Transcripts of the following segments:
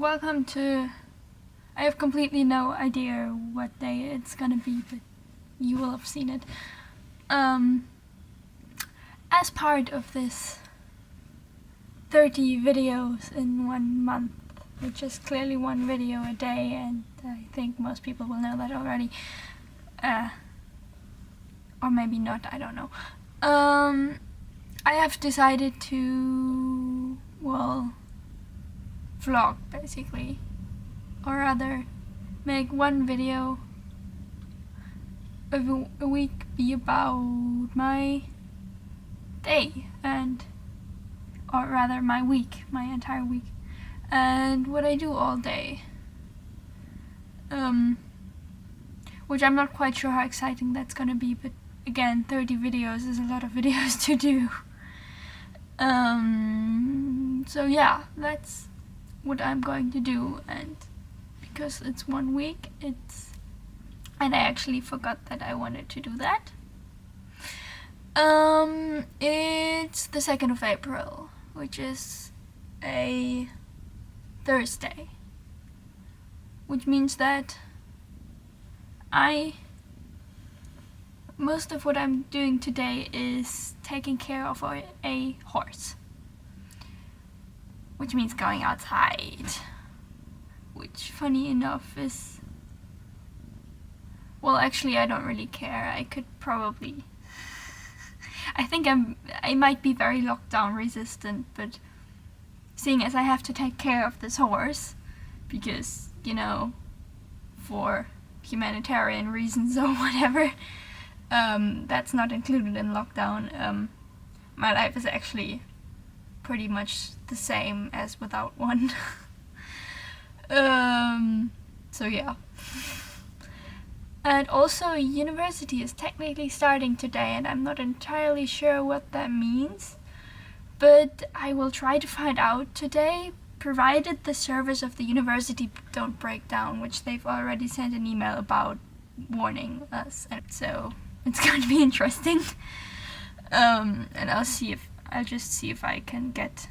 welcome to... I have completely no idea what day it's gonna be, but you will have seen it. As part of this 30 videos in 1 month, which is clearly one video a day, and I think most people will know that already. Or maybe not, I don't know. I have decided to, well, vlog basically, or rather make one video a week be about my day, and or rather my week, my entire week, and what I do all day, which I'm not quite sure how exciting that's gonna be, but again, 30 videos is a lot of videos to do. So yeah, that's what I'm going to do, and because it's 1 week, and I actually forgot that I wanted to do that. It's the 2nd of April, which is a Thursday, which means that most of what I'm doing today is taking care of a horse, which means going outside, which funny enough is, well, actually I don't really care. I could probably, I think I might be very lockdown resistant, but seeing as I have to take care of this horse because, you know, for humanitarian reasons or whatever, that's not included in lockdown. My life is actually pretty much the same as without one. So yeah. And also, university is technically starting today, and I'm not entirely sure what that means, but I will try to find out today, provided the servers of the university don't break down, which they've already sent an email about warning us, and so it's going to be interesting. And I'll just see if I can get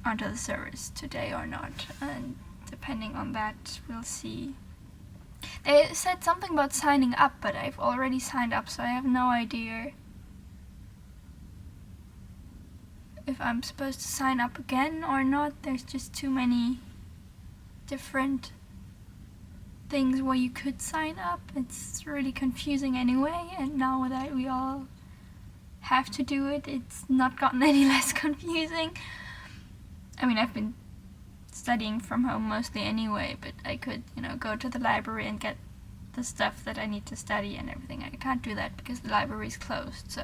onto the servers today or not, and depending on that, we'll see. They said something about signing up, but I've already signed up, so I have no idea if I'm supposed to sign up again or not. There's just too many different things where you could sign up. It's really confusing anyway, and now that we all have to do it, it's not gotten any less confusing. I mean, I've been studying from home mostly anyway, but I could, you know, go to the library and get the stuff that I need to study and everything. I can't do that because the library is closed, so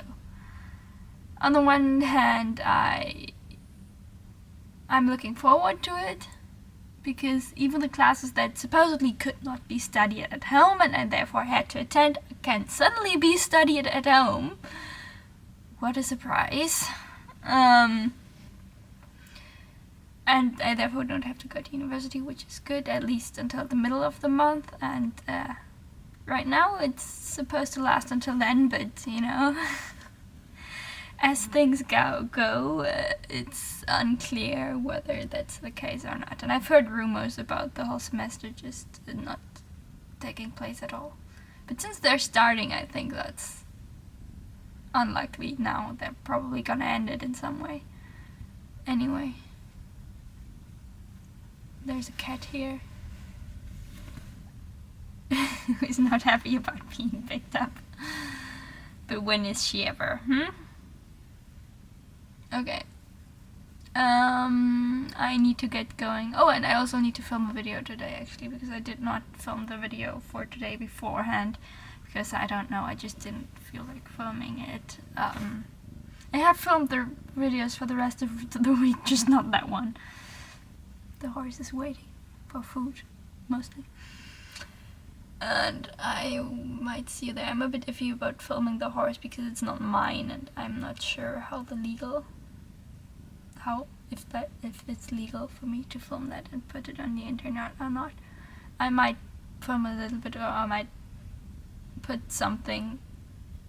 on the one hand, I'm looking forward to it, because even the classes that supposedly could not be studied at home and I therefore had to attend can suddenly be studied at home. What a surprise. And I therefore don't have to go to university, which is good, at least until the middle of the month, and right now it's supposed to last until then, but you know, as things go, it's unclear whether that's the case or not. And I've heard rumors about the whole semester just not taking place at all. But since they're starting, I think that's unlikely now. They're probably gonna end it in some way. Anyway. There's a cat here who's not happy about being picked up. But when is she ever, Okay. I need to get going. Oh, and I also need to film a video today, actually, because I did not film the video for today beforehand, because I don't know, I just didn't feel like filming it. I have filmed the videos for the rest of the week, just not that one. The horse is waiting for food, mostly. And I might see you there. I'm a bit iffy about filming the horse because it's not mine, and I'm not sure if it's legal for me to film that and put it on the internet or not. I might film a little bit, or I might put something,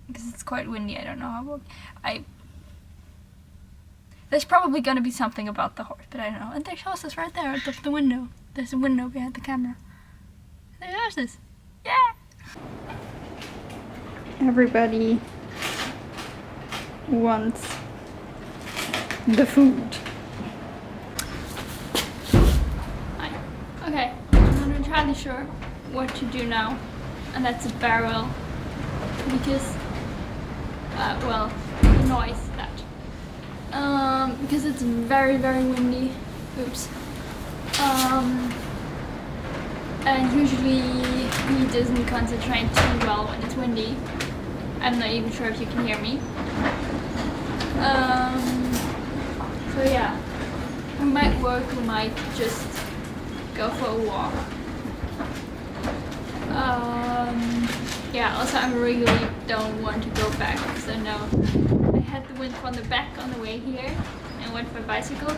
because it's quite windy. I don't know how There's probably gonna be something about the horse, but I don't know. And there's horses right there at the window. There's a window behind the camera. There's horses. Yeah! Everybody wants the food. Okay, I'm not entirely sure what to do now. And that's a barrel. Because, well, the noise that. Because it's very, very windy. Oops. And usually he doesn't concentrate too well when it's windy. I'm not even sure if you can hear me. So yeah, we might work, we might just go for a walk. Yeah, also I really don't want to go back because I know I had the wind from the back on the way here and went for a bicycle.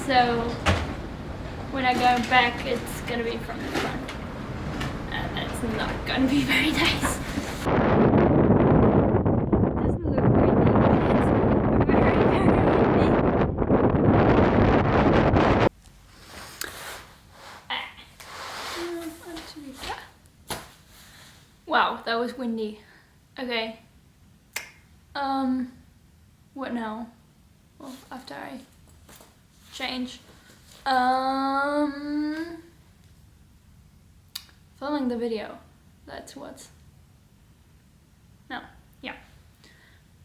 So when I go back, it's gonna be from the front, and that's not gonna be very nice. It doesn't look windy, but it's very, very windy. Wow, that was windy. Okay. What now? Well, after I change. Filming the video. That's what's. No, yeah.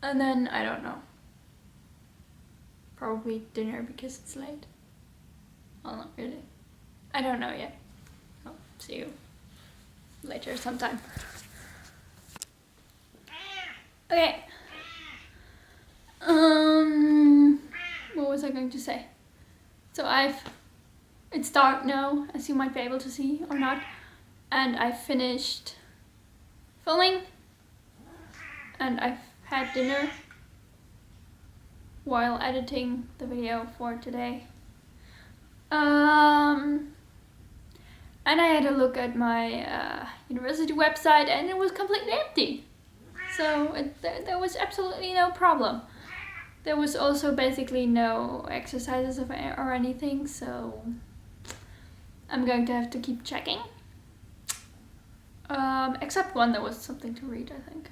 And then, I don't know. Probably dinner because it's late. Well, not really. I don't know yet. I'll see you later sometime. Okay. What was I going to say? So it's dark now, as you might be able to see or not, and I finished filming, and I've had dinner while editing the video for today. And I had a look at my university website, and it was completely empty. So there was absolutely no problem. There was also basically no exercises or anything, so I'm going to have to keep checking. Except one, there was something to read, I think.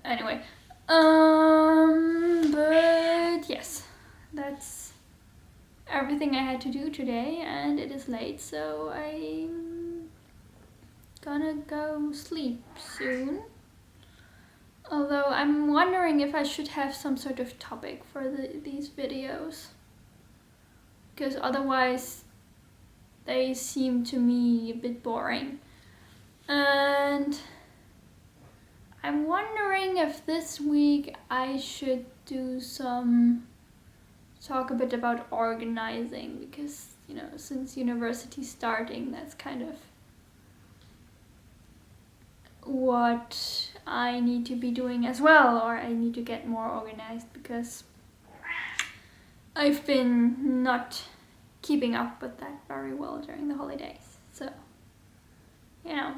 Anyway, but yes, that's everything I had to do today, and it is late, so I'm gonna go sleep soon. Although I'm wondering if I should have some sort of topic for these videos, because otherwise they seem to me a bit boring. And I'm wondering if this week I should talk a bit about organizing, because, you know, since university starting, that's kind of what I need to be doing as well, or I need to get more organized, because I've been not keeping up with that very well during the holidays. So, you know,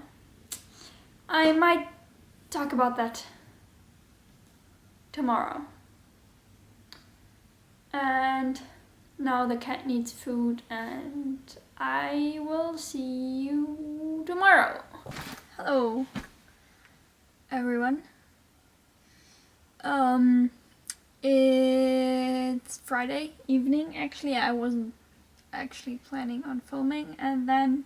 I might talk about that tomorrow. And now the cat needs food, and I will see you tomorrow. Hello, everyone. It's Friday evening. Actually, I wasn't actually planning on filming, and then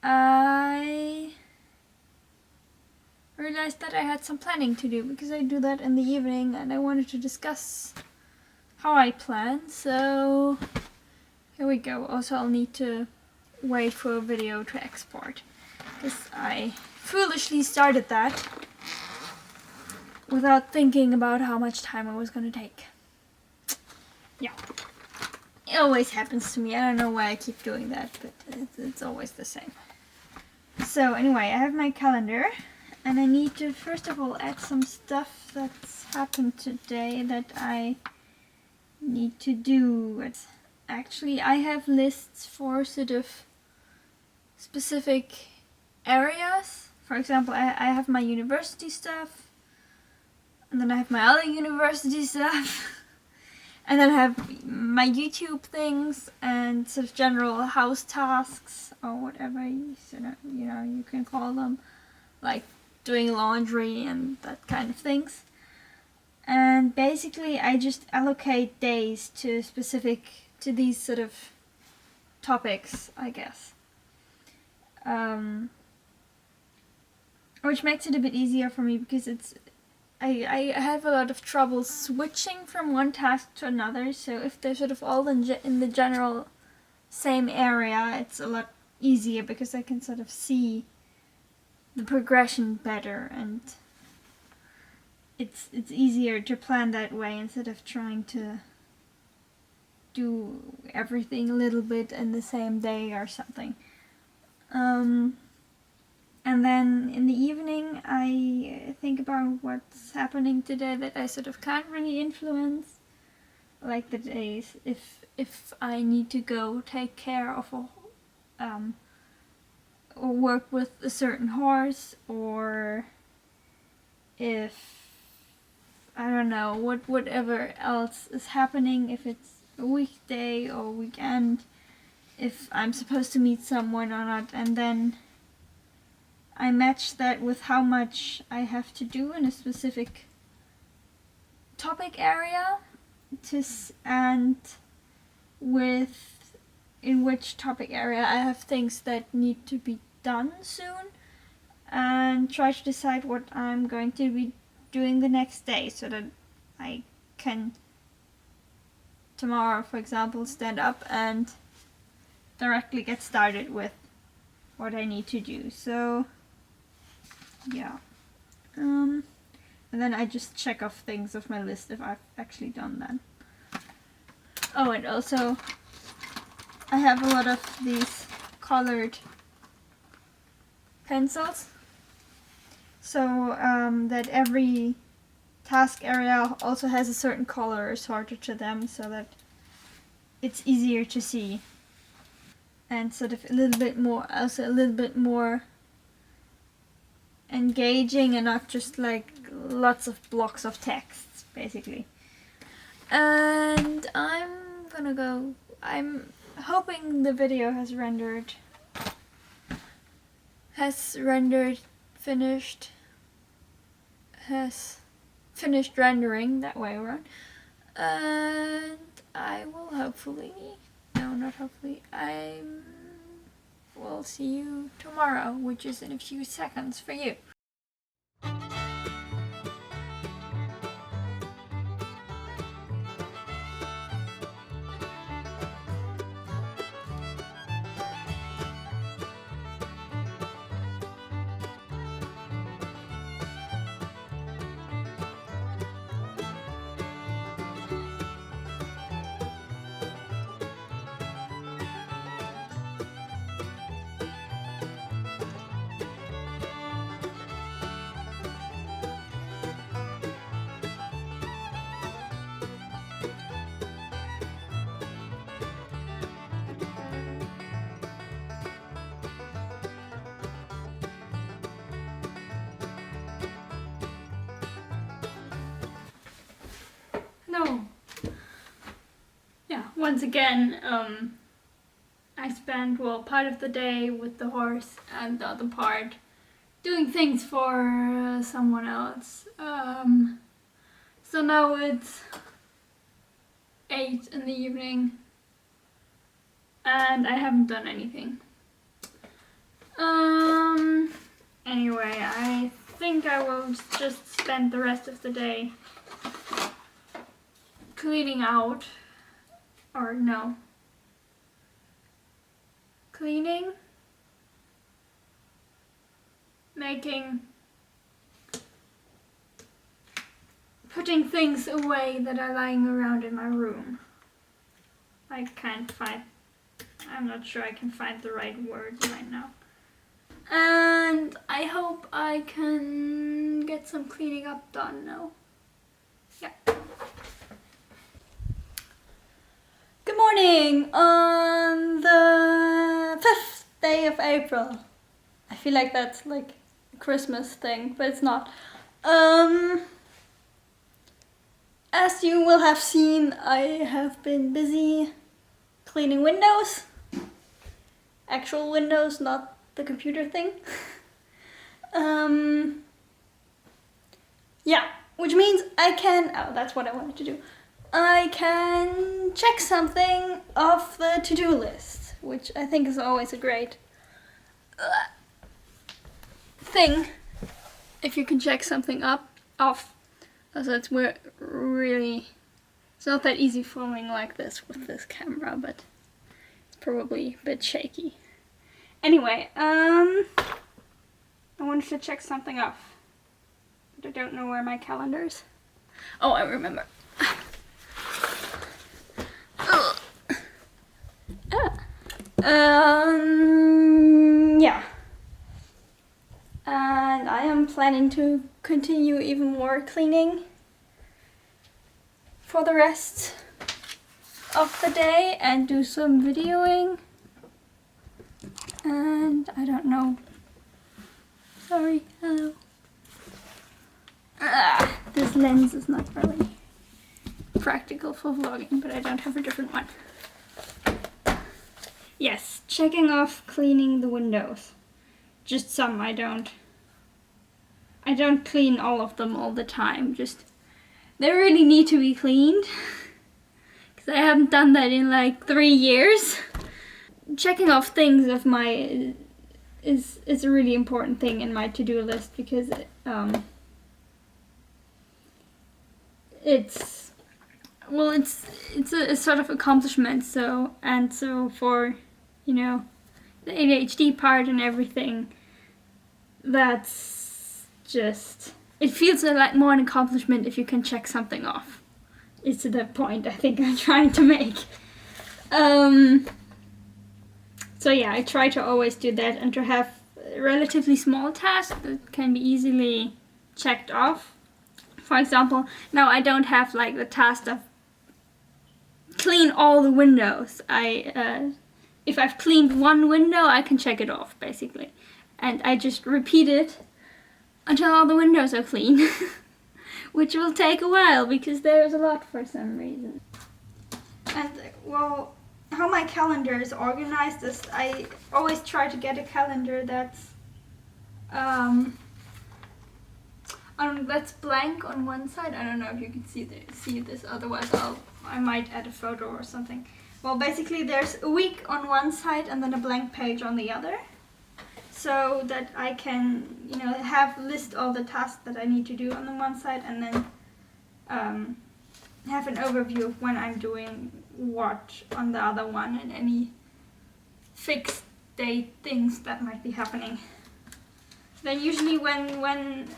I realized that I had some planning to do, because I do that in the evening, and I wanted to discuss how I plan. So here we go. Also, I'll need to wait for a video to export, because I foolishly started that without thinking about how much time it was going to take. Yeah, it always happens to me. I don't know why I keep doing that, but it's always the same. So anyway, I have my calendar, and I need to first of all add some stuff that's happened today that I need to do. Actually, I have lists for sort of specific areas. For example, I have my university stuff, And then I have my other university stuff. And then I have my YouTube things and sort of general house tasks or whatever you can call them, like doing laundry and that kind of things. And basically I just allocate days to these sort of topics, I guess. Which makes it a bit easier for me because I have a lot of trouble switching from one task to another, so if they're sort of all in the general same area, it's a lot easier because I can sort of see the progression better, and it's easier to plan that way instead of trying to do everything a little bit in the same day or something. And then in the evening I think about what's happening today that I sort of can't really influence. Like the days if I need to go take care of or work with a certain horse, or if I don't know whatever else is happening, if it's a weekday or weekend, if I'm supposed to meet someone or not, and then I match that with how much I have to do in a specific topic area, and with in which topic area I have things that need to be done soon, and try to decide what I'm going to be doing the next day so that I can tomorrow, for example, stand up and directly get started with what I need to do. So yeah, and then I just check off things off my list if I've actually done that. Oh, and also I have a lot of these colored pencils, so that every task area also has a certain color assorted to them, so that it's easier to see and sort of a little bit more engaging, and not just like lots of blocks of text basically. And I'm hoping the video has finished rendering, that way around, and I will see you tomorrow, which is in a few seconds for you. No. Yeah, once again, I spent, part of the day with the horse and the other part doing things for someone else. So now it's 8 in the evening and I haven't done anything. Anyway, I think I will just spend the rest of the day cleaning out, putting things away that are lying around in my room. I'm not sure I can find the right words right now. And I hope I can get some cleaning up done now. Yeah. Good morning on the 5th day of April. I feel like that's like a Christmas thing, but it's not. As you will have seen, I have been busy cleaning windows. Actual windows, not the computer thing. Yeah, which means I can, that's what I wanted to do. I can check something off the to-do list, which I think is always a great thing. If you can check something off. So it's really, it's not that easy filming like this with this camera, but it's probably a bit shaky. Anyway, I wanted to check something off, but I don't know where my calendar is. Oh, I remember. Yeah. And I am planning to continue even more cleaning for the rest of the day and do some videoing. And I don't know. Sorry, hello. This lens is not really practical for vlogging, but I don't have a different one. Yes, checking off cleaning the windows. Just some, I don't clean all of them all the time, just they really need to be cleaned. Because I haven't done that in like 3 years. Checking off things of my is a really important thing in my to-do list because it's a sort of accomplishment. So for, you know, the ADHD part and everything, that's just, it feels like more an accomplishment if you can check something off. It's the point I think I'm trying to make. So yeah, I try to always do that and to have relatively small tasks that can be easily checked off. For example, now I don't have like the task of clean all the windows. If I've cleaned one window, I can check it off basically. And I just repeat it until all the windows are clean. Which will take a while because there's a lot for some reason. And well, how my calendar is organized is I always try to get a calendar that's blank on one side. I don't know if you can see this, otherwise I might add a photo or something. Well, basically there's a week on one side and then a blank page on the other, so that I can, you know, list all the tasks that I need to do on the one side and then have an overview of when I'm doing what on the other one and any fixed date things that might be happening. Then usually when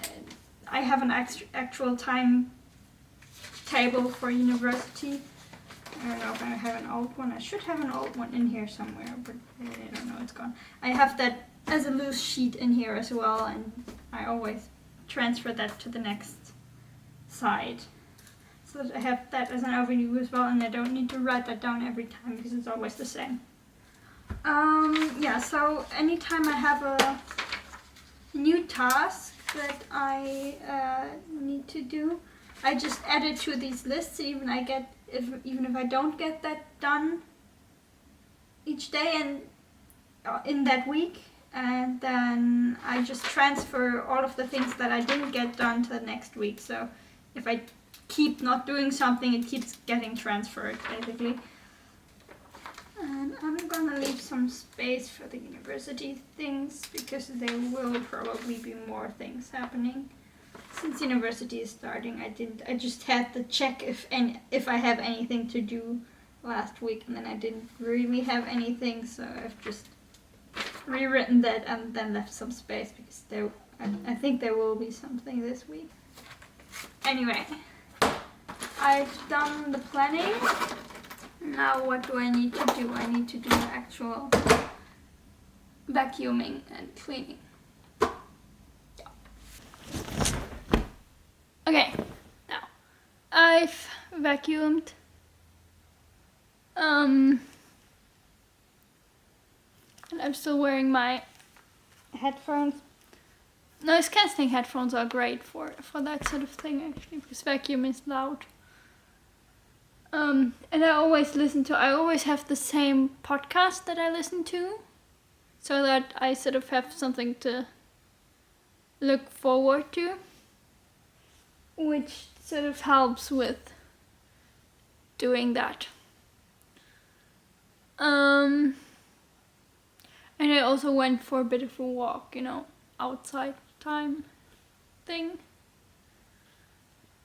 I have an actual time table for university, I don't know if I have an old one. I should have an old one in here somewhere, but I don't know, it's gone. I have that as a loose sheet in here as well, and I always transfer that to the next side. So that I have that as an overview as well, and I don't need to write that down every time because it's always the same. Yeah, so anytime I have a new task that I need to do, I just add it to these lists, even if I don't get that done each day and in that week, and then I just transfer all of the things that I didn't get done to the next week. So if I keep not doing something, it keeps getting transferred basically. And I'm gonna leave some space for the university things because there will probably be more things happening. Since university is starting, I just had to check if I have anything to do last week, and then I didn't really have anything, so I've just rewritten that and then left some space because I think there will be something this week. Anyway, I've done the planning. Now what do I need to do? I need to do the actual vacuuming and cleaning. Okay, now I've vacuumed. And I'm still wearing my headphones. Noise cancelling headphones are great for that sort of thing actually, because vacuum is loud. And I always have the same podcast that I listen to, so that I sort of have something to look forward to, which sort of helps with doing that. And I also went for a bit of a walk, outside time thing.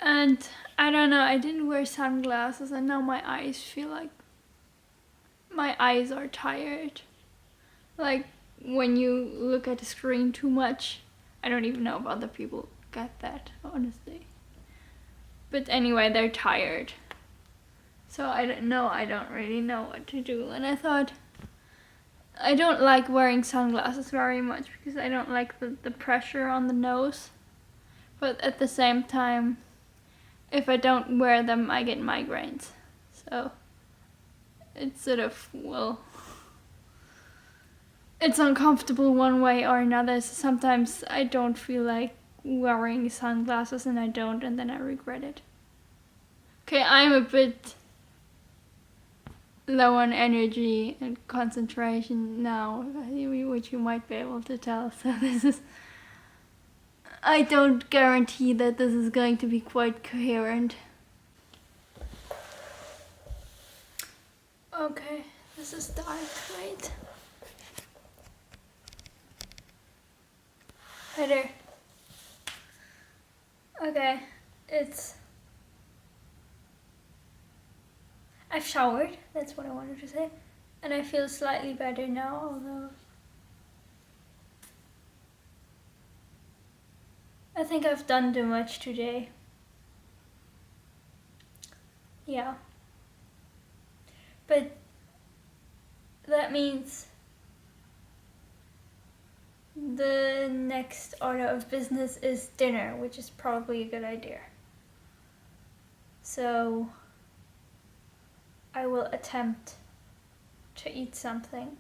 And I don't know, I didn't wear sunglasses and now my eyes feel like my eyes are tired. Like when you look at the screen too much. I don't even know if other people get that, honestly. But anyway, they're tired. So I don't really know what to do. And I thought, I don't like wearing sunglasses very much because I don't like the pressure on the nose. But at the same time, if I don't wear them, I get migraines. So it's sort of, it's uncomfortable one way or another. So sometimes I don't feel like wearing sunglasses and I don't, and then I regret it. Okay, I'm a bit low on energy and concentration now, which you might be able to tell. So I don't guarantee that this is going to be quite coherent. Okay, this is dark, right? Hi there. Okay, I've showered, that's what I wanted to say. And I feel slightly better now, although I think I've done too much today. Yeah. But that means the next order of business is dinner, which is probably a good idea. So I will attempt to eat something.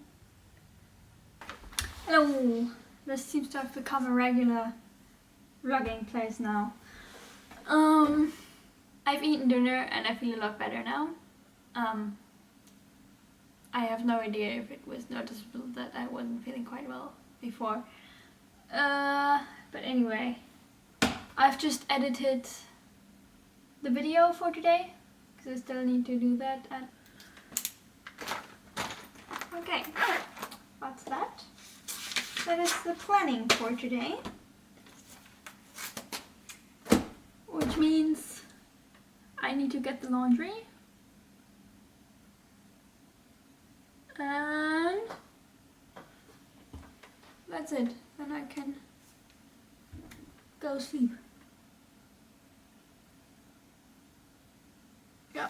Hello! This seems to have become a regular rugging place now. I've eaten dinner and I feel a lot better now. I have no idea if it was noticeable that I wasn't feeling quite well before. But anyway, I've just edited the video for today because I still need to do that. Okay, what's that? That is the planning for today. Which means I need to get the laundry. And that's it. Then I can go sleep. Yeah.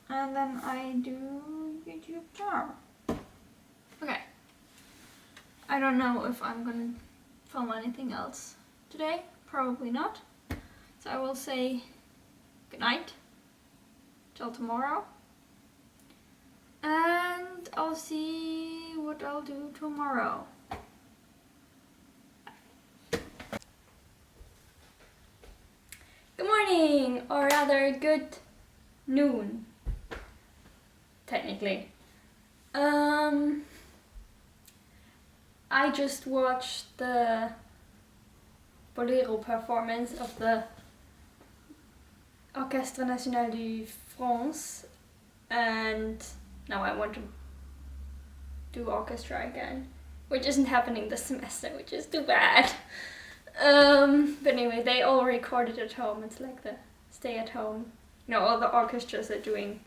And then I do YouTube tomorrow. Okay. I don't know if I'm gonna film anything else today. Probably not. So I will say good night till tomorrow. And I'll see what I'll do tomorrow. Good morning, or rather good noon, technically. I just watched the Bolero performance of the Orchestre National de France, and now I want to do orchestra again, which isn't happening this semester, which is too bad. But anyway, they all recorded at home. It's like the stay at home. All the orchestras are doing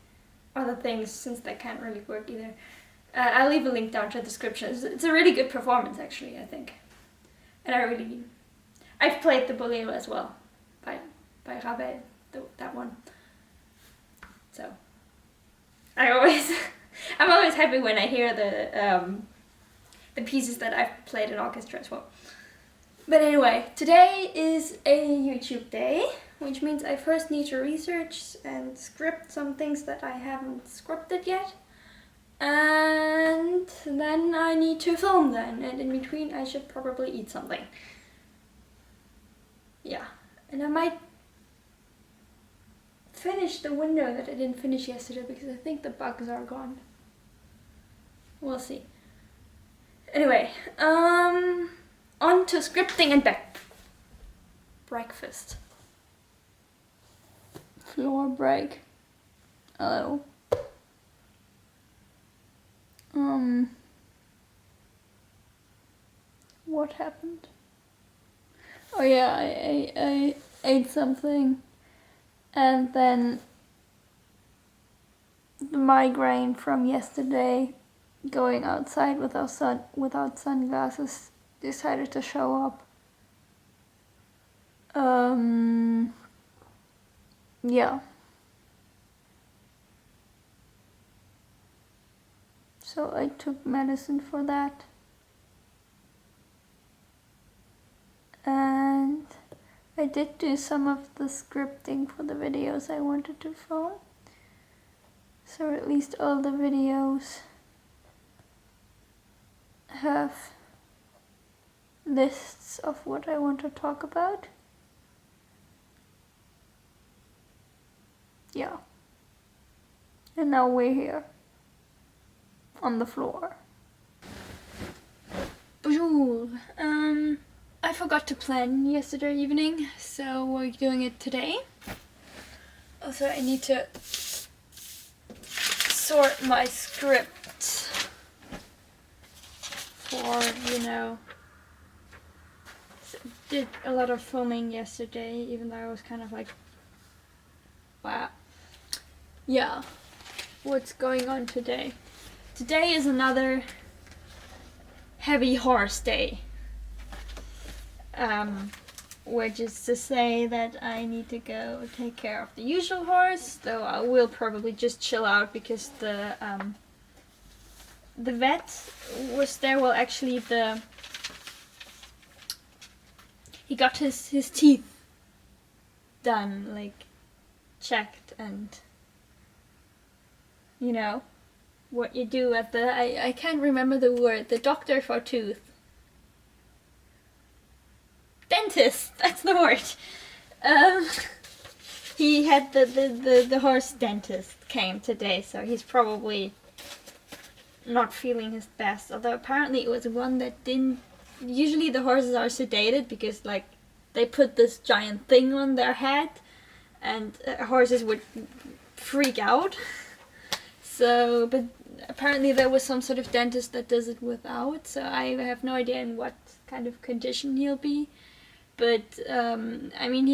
other things since they can't really work either. I'll leave a link down to the description. It's a really good performance, actually, I think. And I've played the Bolero as well, by Ravel, that one. So, I'm always happy when I hear the pieces that I've played in orchestra as well. But anyway, today is a YouTube day, which means I first need to research and script some things that I haven't scripted yet. And then I need to film then, and in between I should probably eat something. Yeah, and I might finish the window that I didn't finish yesterday because I think the bugs are gone. We'll see. Anyway, on to scripting and breakfast. Floor break. Hello. What happened? Oh yeah, I ate something, and then the migraine from yesterday, going outside without sunglasses, decided to show up. Yeah. So I took medicine for that. And I did do some of the scripting for the videos I wanted to film. So at least all the videos have lists of what I want to talk about. Yeah. And now we're here on the floor. Bonjour. I forgot to plan yesterday evening, so we're doing it today. Also, I need to sort my script for, did a lot of filming yesterday, even though I was kind of like, wow. Yeah, what's going on today? Today is another heavy horse day. Which is to say that I need to go take care of the usual horse, though I will probably just chill out because the vet was there. Well, actually he got his teeth done, like checked, and what you do at the I can't remember the word, the doctor for tooth. Dentist, that's the word. He had the horse dentist came today, so he's probably not feeling his best. Although apparently it was one that didn't. Usually the horses are sedated because like they put this giant thing on their head, and horses would freak out. So, but apparently there was some sort of dentist that does it without. So I have no idea in what kind of condition he'll be. But, I mean,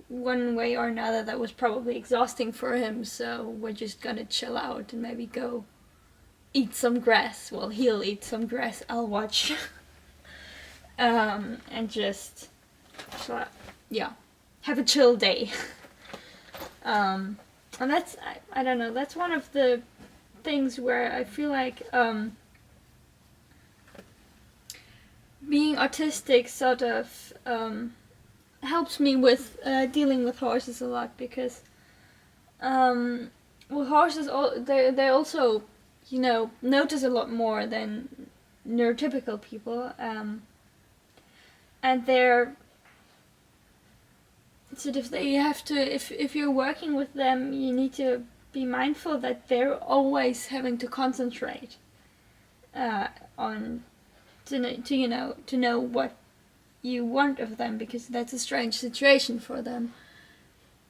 one way or another, that was probably exhausting for him, so we're just gonna chill out and maybe go eat some grass. Well, he'll eat some grass, I'll watch. And just, yeah, have a chill day. And that's, I don't know, that's one of the things where I feel like, being autistic sort of helps me with dealing with horses a lot, because horses they also notice a lot more than neurotypical people, and they're sort of, they have to, if you're working with them, you need to be mindful that they're always having to concentrate on to know what you want of them, because that's a strange situation for them.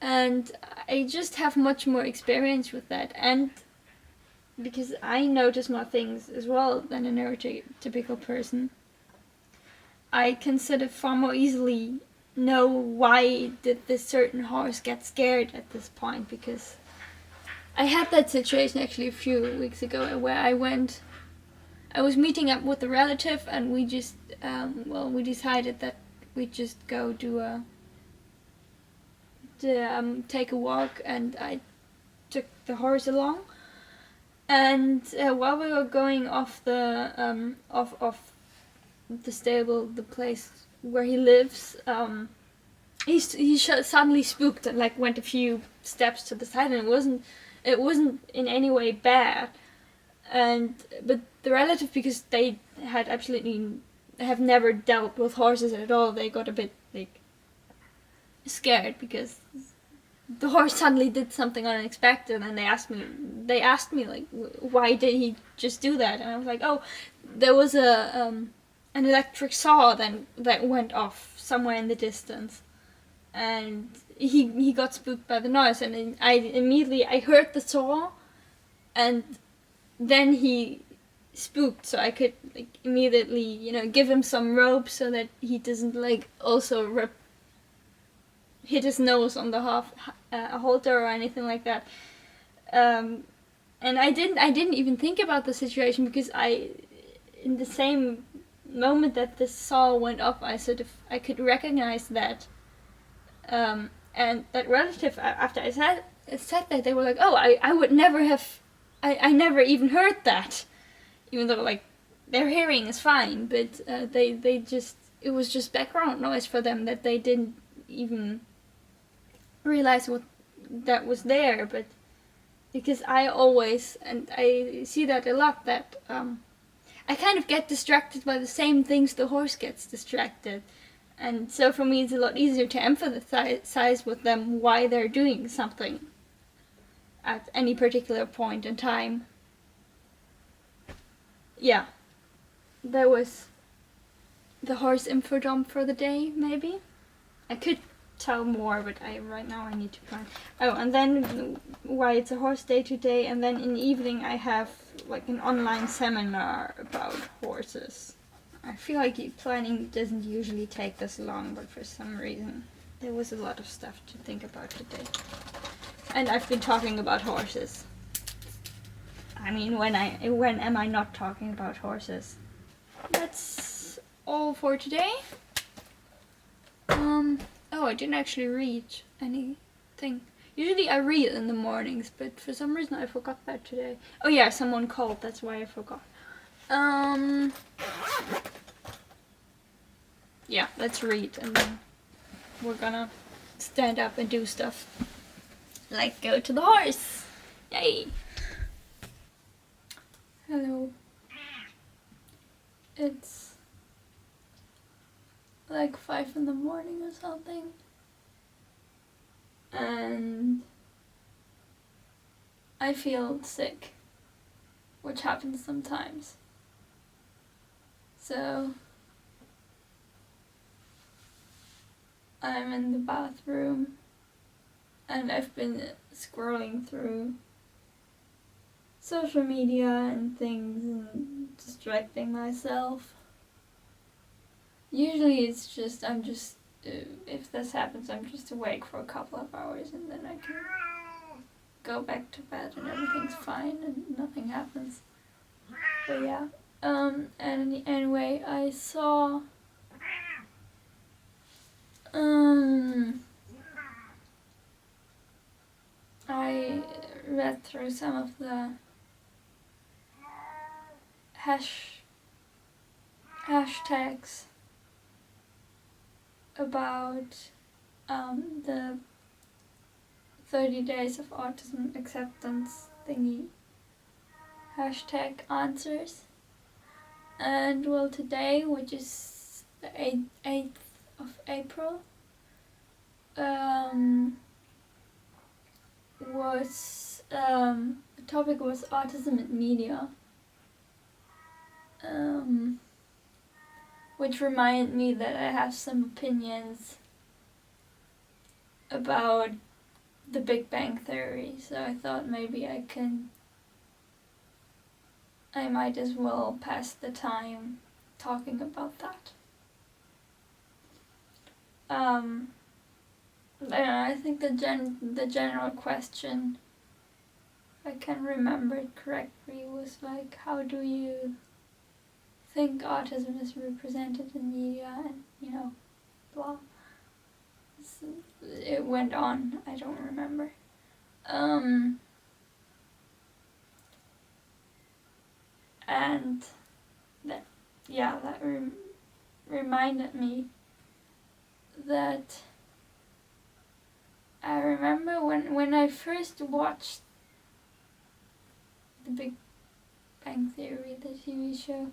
And I just have much more experience with that, and because I notice more things as well than a neurotypical person, I can sort of far more easily know why did this certain horse get scared at this point, because I had that situation actually a few weeks ago where I was meeting up with a relative, and we just, we decided that we'd just go take a walk, and I took the horse along. And while we were going off the off the stable, the place where he lives, he suddenly spooked and like went a few steps to the side, and it wasn't in any way bad. But the relative, because they have never dealt with horses at all, they got a bit like scared, because the horse suddenly did something unexpected, and they asked me like, why did he just do that? And I was like, oh, there was an electric saw that went off somewhere in the distance, and he got spooked by the noise, and then I heard the saw, and then he spooked, so I could like immediately give him some rope so that he doesn't like also hit his nose on the halter or anything like that. And I didn't even think about the situation, because in the same moment that the saw went off, I could recognize that. And that relative, after I said that, they were like, oh, I would never have, I never even heard that, even though like their hearing is fine, but they just, it was just background noise for them that they didn't even realize what that was there. But because I always, and I see that a lot, that I kind of get distracted by the same things the horse gets distracted. And so for me, it's a lot easier to empathize with them why they're doing something at any particular point in time. Yeah, that was the horse info dump for the day, maybe. I could tell more, but right now I need to plan. Oh, and then why it's a horse day today, and then in the evening I have like an online seminar about horses. I feel like planning doesn't usually take this long, but for some reason there was a lot of stuff to think about today. And I've been talking about horses. I mean, when am I not talking about horses? That's all for today. Oh, I didn't actually read anything. Usually I read in the mornings, but for some reason I forgot that today. Oh yeah, someone called, that's why I forgot. Yeah, let's read, and then we're gonna stand up and do stuff. Like go to the horse. Yay! Hello. It's like 5 in the morning or something. And I feel sick, which happens sometimes. So I'm in the bathroom and I've been scrolling through social media and things and distracting myself. Usually it's just, if this happens, I'm just awake for a couple of hours and then I can go back to bed and everything's fine and nothing happens. But yeah, and anyway, I saw, I read through some of the hashtags about the 30 days of autism acceptance thingy hashtag answers. And well, today, which is the 8th of April, was the topic was autism in media, which reminded me that I have some opinions about the Big Bang Theory, so I thought maybe I might as well pass the time talking about that. I think the general question, if I can remember it correctly, was like, how do you think autism is represented in media, and blah. So it went on, I don't remember. And that reminded me that I remember when I first watched The Big Bang Theory, the TV show.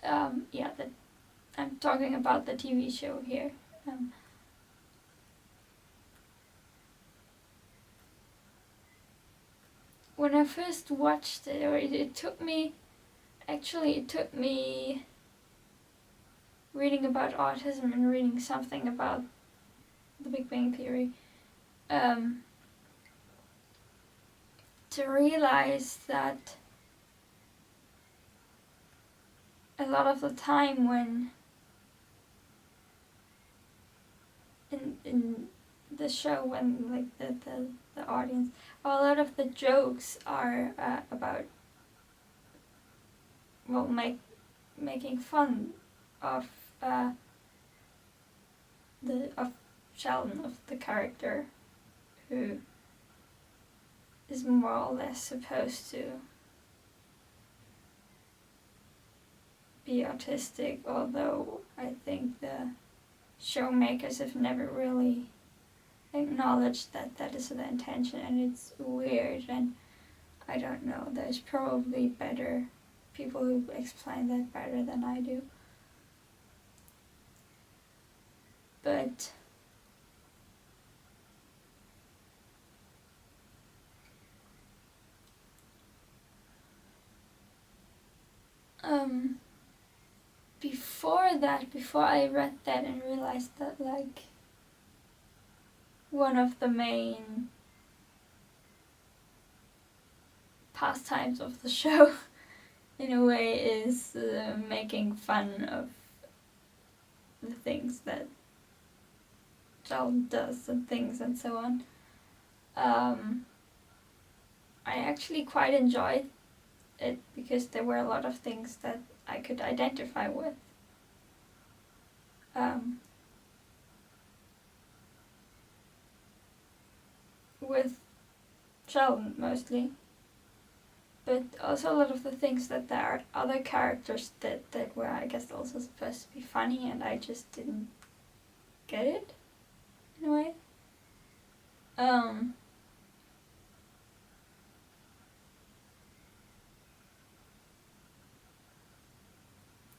That I'm talking about the TV show here. when I first watched it, or it took me reading about autism and reading something about the Big Bang Theory to realize that a lot of the time when in the show, when like the audience, a lot of the jokes are about, well, making fun of of Sheldon, of the character who is more or less supposed to be autistic, although I think the showmakers have never really acknowledged that that is the intention, and it's weird, and I don't know, there's probably better people who explain that better than I do. But before I read that and realized that, like, one of the main pastimes of the show in a way is making fun of the things that Sheldon does and things and so on. I actually quite enjoyed it because there were a lot of things that I could identify with. With Sheldon mostly, but also a lot of the things that there are other characters that were, I guess, also supposed to be funny, and I just didn't get it in a way.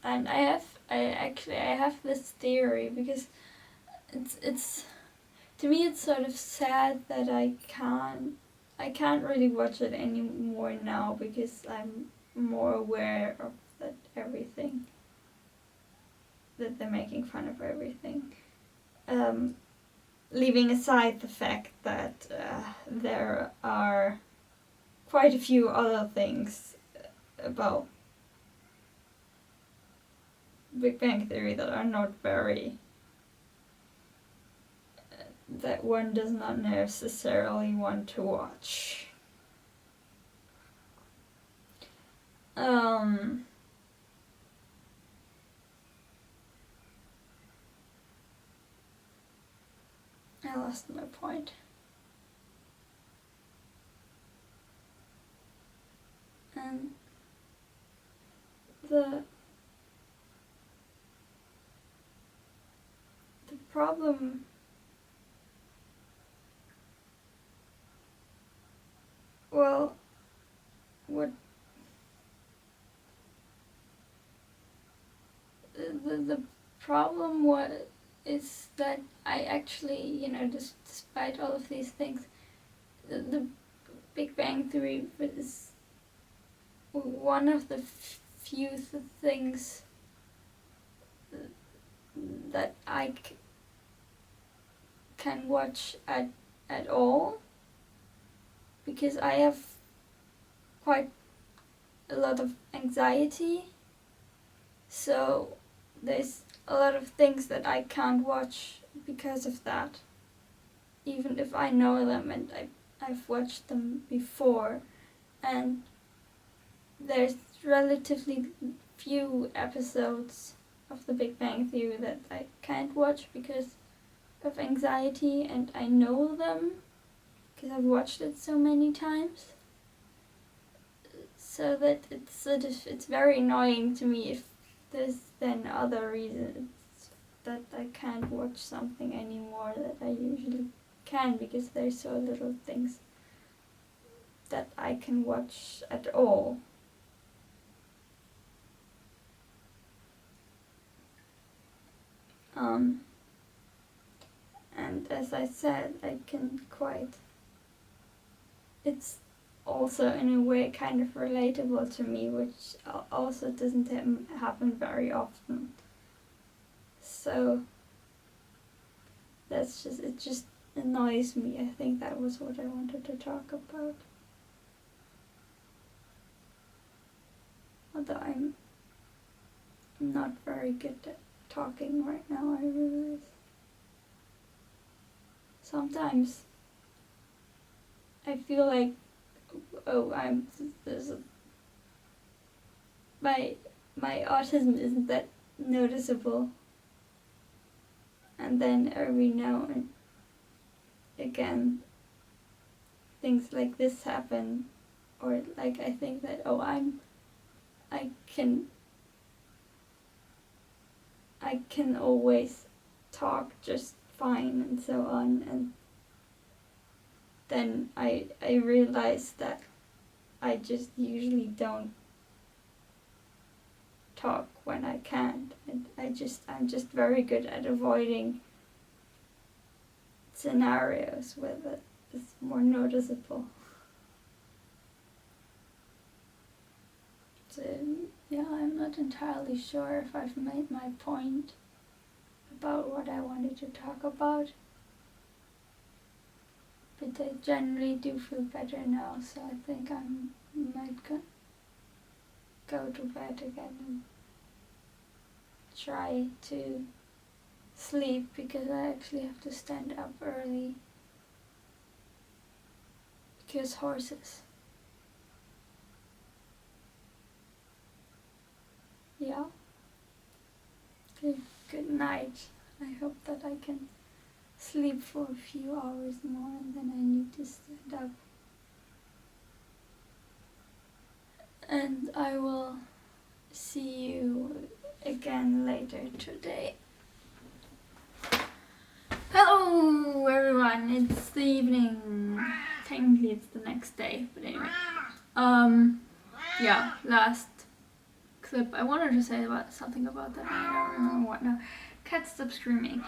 And I have this theory, because it's to me it's sort of sad that I can't really watch it anymore now, because I'm more aware of that everything, that they're making fun of everything. Leaving aside the fact that there are quite a few other things about Big Bang Theory that are not very, that one does not necessarily want to watch. I lost my point. And the problem the problem is that I actually, despite all of these things, the Big Bang Theory is one of the few things that I can watch at all, because I have quite a lot of anxiety, so there's a lot of things that I can't watch because of that, even if I know them and I've watched them before. And there's relatively few episodes of The Big Bang Theory that I can't watch because of anxiety, and I know them because I've watched it so many times. So that it's very annoying to me if there's then other reasons that I can't watch something anymore that I usually can, because there's so little things that I can watch at all. And as I said, it's also in a way kind of relatable to me, which also doesn't happen very often. So it just annoys me. I think that was what I wanted to talk about. Although I'm not very good at talking right now, I realize. Sometimes I feel like, my autism isn't that noticeable, and then every now and again things like this happen, or like I think that I can always talk just fine and so on, and then I realize that I just usually don't talk when I can't, and I'm just very good at avoiding scenarios where it's more noticeable. So yeah, I'm not entirely sure if I've made my point about what I wanted to talk about, but I generally do feel better now, so I think I might go to bed again and try to sleep, because I actually have to stand up early because horses. Yeah. Good night. I hope that I can sleep for a few hours more, and then I need to stand up. And I will see you again later today. Hello everyone, it's the evening. Technically it's the next day, but anyway. Yeah, last clip I wanted to say something about that, I don't remember what now. Cat, stop screaming.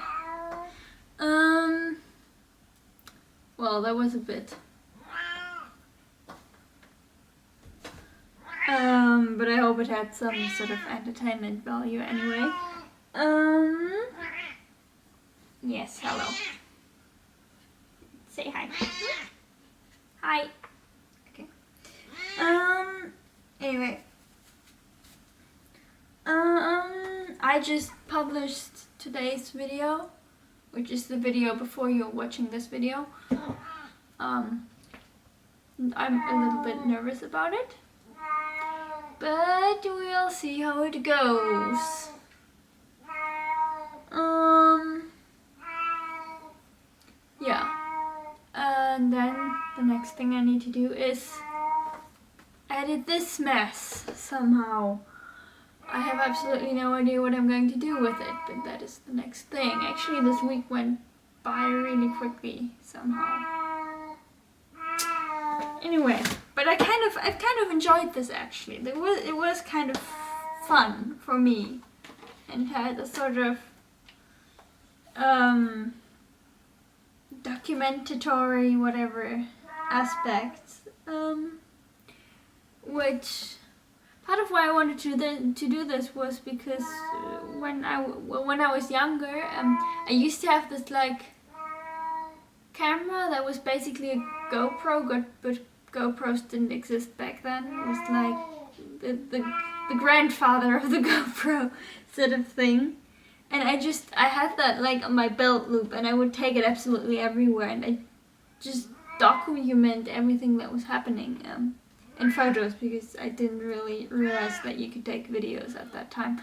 Well, that was a bit. But I hope it had some sort of entertainment value anyway. Yes, hello. Say hi. Hi. Okay. Anyway. I just published today's video, which is the video before you're watching this video. I'm a little bit nervous about it, but we'll see how it goes. Yeah. And then the next thing I need to do is edit this mess somehow. I have absolutely no idea what I'm going to do with it, but that is the next thing. Actually, this week went by really quickly somehow. Anyway, but I've kind of enjoyed this actually. It was kind of fun for me, and had a sort of documentatory whatever aspect, which part of why I wanted to do this was because when I was younger, I used to have this like camera that was basically a GoPro, but GoPros didn't exist back then. It was like the grandfather of the GoPro sort of thing. And I had that like on my belt loop, and I would take it absolutely everywhere, and I just document everything that was happening in photos, because I didn't really realize that you could take videos at that time.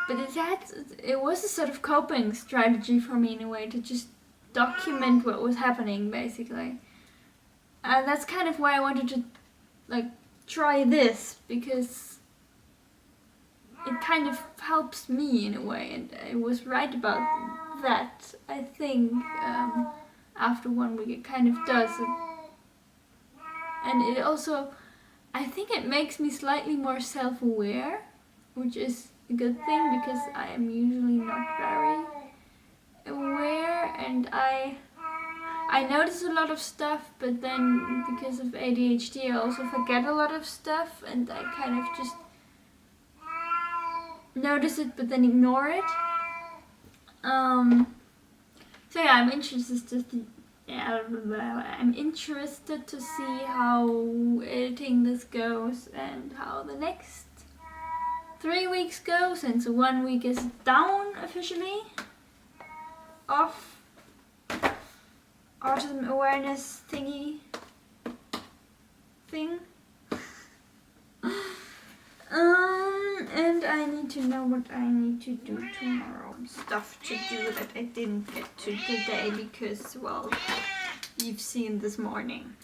But it was a sort of coping strategy for me in a way, to just document what was happening basically. And that's kind of why I wanted to like try this, because it kind of helps me in a way, and I was right about that, I think. After 1 week it kind of does. And it also, I think it makes me slightly more self-aware, which is a good thing, because I am usually not very aware, and I I notice a lot of stuff, but then because of ADHD I also forget a lot of stuff, and I kind of just notice it but then ignore it. So yeah, I'm interested to see how editing this goes and how the next 3 weeks go, since 1 week is down officially off autism awareness thing. And I need to know what I need to do tomorrow. Stuff to do that I didn't get to today because, well, you've seen this morning.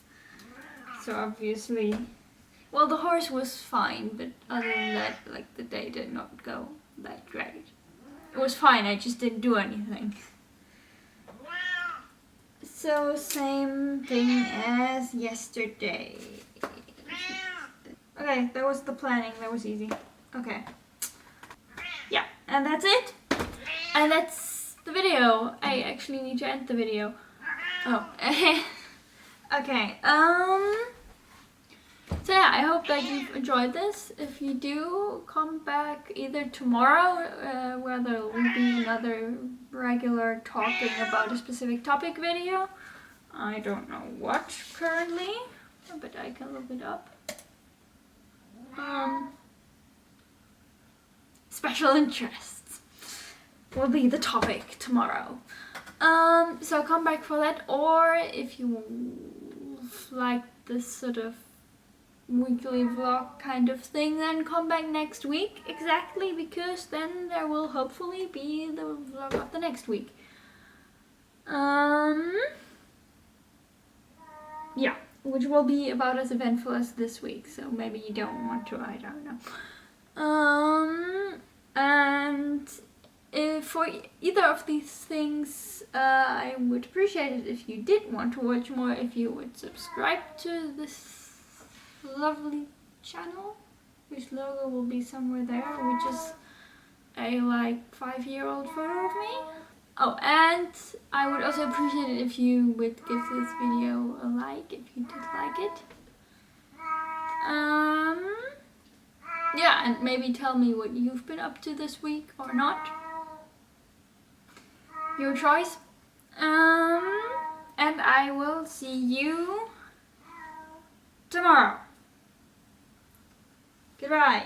So obviously, well, the horse was fine, but other than that, like, the day did not go that great. It was fine, I just didn't do anything. So same thing as yesterday. Okay, that was the planning, that was easy. Okay. Yeah, and that's it. And that's the video. I actually need to end the video. Oh. Okay, so yeah, I hope that you've enjoyed this. If you do, come back either tomorrow, where there will be another regular talking about a specific topic video. I don't know what currently, but I can look it up. Special interests will be the topic tomorrow. So come back for that, or if you like this sort of weekly vlog kind of thing, then come back next week, exactly, because then there will hopefully be the vlog of the next week. Yeah, which will be about as eventful as this week, so maybe you don't want to, I don't know. And for either of these things, I would appreciate it if you did want to watch more, if you would subscribe to this lovely channel, whose logo will be somewhere there, which is a like 5-year-old photo of me. Oh, and I would also appreciate it if you would give this video a like, if you did like it. Yeah, and maybe tell me what you've been up to this week or not. Your choice. And I will see you tomorrow. Goodbye.